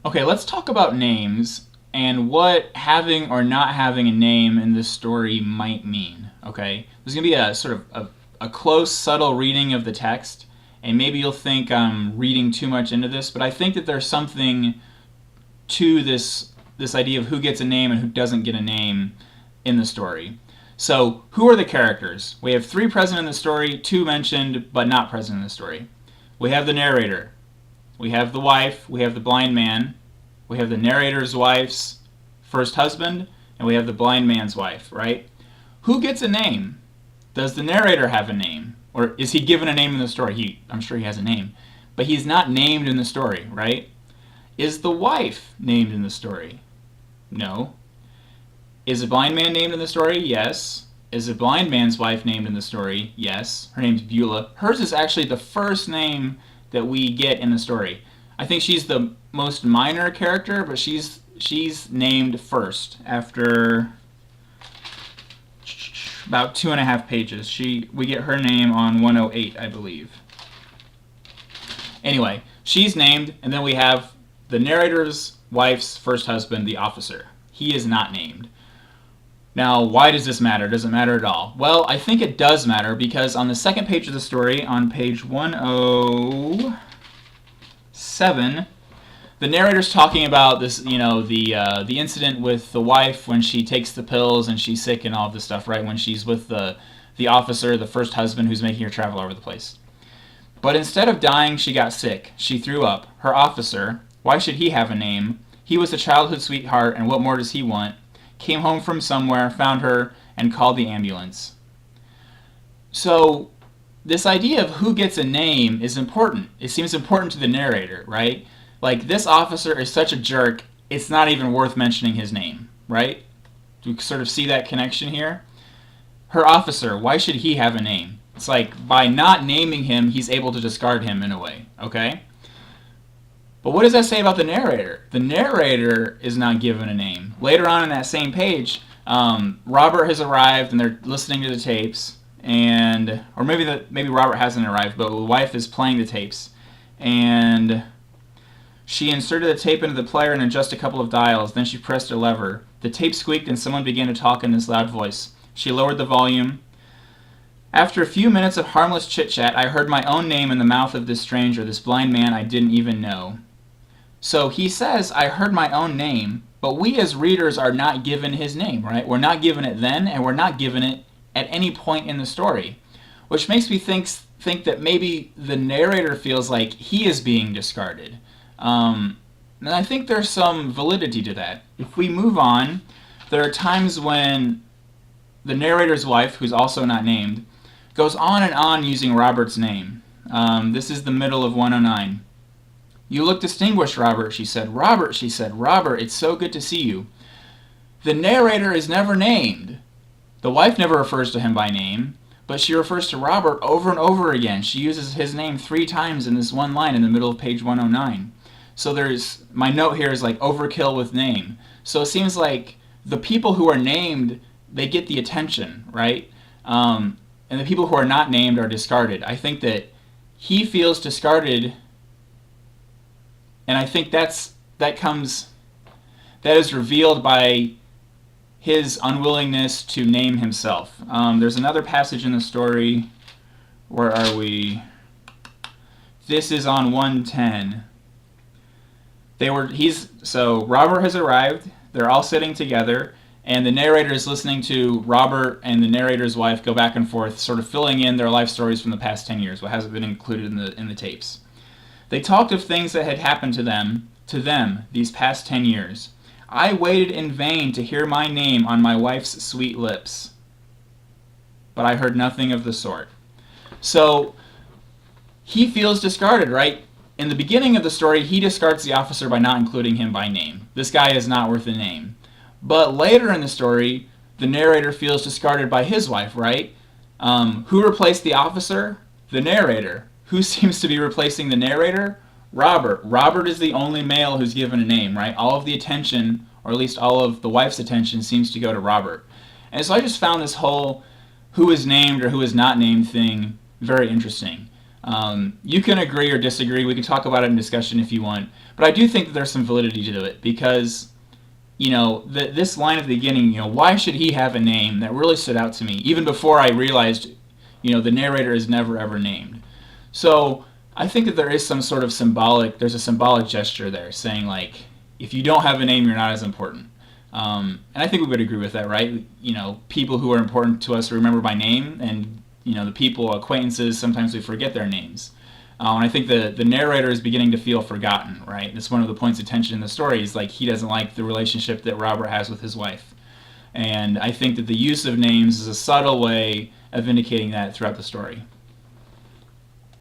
Okay, let's talk about names and what having or not having a name in this story might mean. Okay, there's gonna be a sort of a close, subtle reading of the text, and maybe you'll think I'm reading too much into this, but I think that there's something to this idea of who gets a name and who doesn't get a name in the story. So, who are the characters? We have three present in the story, two mentioned but not present in the story. We have the narrator, we have the wife, we have the blind man, we have the narrator's wife's first husband, and we have the blind man's wife, right? Who gets a name? Does the narrator have a name? Or is he given a name in the story? I'm sure he has a name. But he's not named in the story, right? Is the wife named in the story? No. Is a blind man named in the story? Yes. Is a blind man's wife named in the story? Yes. Her name's Beulah. Hers is actually the first name that we get in the story. I think she's the most minor character, but she's named first after about 2.5 pages. We get her name on 108, I believe. Anyway, she's named, and then we have the narrator's wife's first husband, the officer. He is not named. Now, why does this matter? Does it matter at all? Well, I think it does matter because on the second page of the story, on page 107, the narrator's talking about this, the incident with the wife when she takes the pills and she's sick and all of this stuff, right? When she's with the officer, the first husband who's making her travel all over the place. But instead of dying, she got sick. She threw up. Her officer, why should he have a name? He was a childhood sweetheart, and what more does he want? Came home from somewhere, found her, and called the ambulance. So, this idea of who gets a name is important. It seems important to the narrator, right? Like, this officer is such a jerk, it's not even worth mentioning his name, right? Do you sort of see that connection here? Her officer, why should he have a name? It's like, by not naming him, he's able to discard him in a way, okay? But what does that say about the narrator? The narrator is not given a name. Later on in that same page, Robert has arrived and they're listening to the tapes, or maybe Robert hasn't arrived, but the wife is playing the tapes, and she inserted the tape into the player and adjusted a couple of dials. Then she pressed a lever. The tape squeaked and someone began to talk in this loud voice. She lowered the volume. After a few minutes of harmless chit-chat, I heard my own name in the mouth of this stranger, this blind man I didn't even know. So he says, I heard my own name, but we as readers are not given his name, right? We're not given it then, and we're not given it at any point in the story, which makes me think that maybe the narrator feels like he is being discarded. And I think there's some validity to that. If we move on, there are times when the narrator's wife, who's also not named, goes on and on using Robert's name. This is the middle of 109. You look distinguished, Robert, she said. Robert, she said. Robert, it's so good to see you. The narrator is never named. The wife never refers to him by name, but she refers to Robert over and over again. She uses his name 3 times in this one line in the middle of page 109. So my note here is like overkill with name. So it seems like the people who are named, they get the attention, right? And the people who are not named are discarded. I think that he feels discarded, and I think that is revealed by his unwillingness to name himself. There's another passage in the story. Where are we? This is on 110. So Robert has arrived. They're all sitting together, and the narrator is listening to Robert and the narrator's wife go back and forth, sort of filling in their life stories from the past 10 years, what hasn't been included in the tapes. They talked of things that had happened to them these past 10 years. I waited in vain to hear my name on my wife's sweet lips, but I heard nothing of the sort. So he feels discarded, right? In the beginning of the story, he discards the officer by not including him by name. This guy is not worth a name. But later in the story, the narrator feels discarded by his wife, right? Who replaced the officer? The narrator. Who seems to be replacing the narrator? Robert. Robert is the only male who's given a name, right? All of the attention, or at least all of the wife's attention, seems to go to Robert. And so I just found this whole who is named or who is not named thing very interesting. You can agree or disagree. We can talk about it in discussion if you want. But I do think that there's some validity to it because, this line at the beginning, why should he have a name, that really stood out to me, even before I realized, the narrator is never ever named. So I think that there is there's a symbolic gesture there saying, like, if you don't have a name, you're not as important. And I think we would agree with that, right? People who are important to us remember by name, and the people, acquaintances, sometimes we forget their names. And I think the narrator is beginning to feel forgotten, right? That's one of the points of tension in the story, is like he doesn't like the relationship that Robert has with his wife. And I think that the use of names is a subtle way of indicating that throughout the story.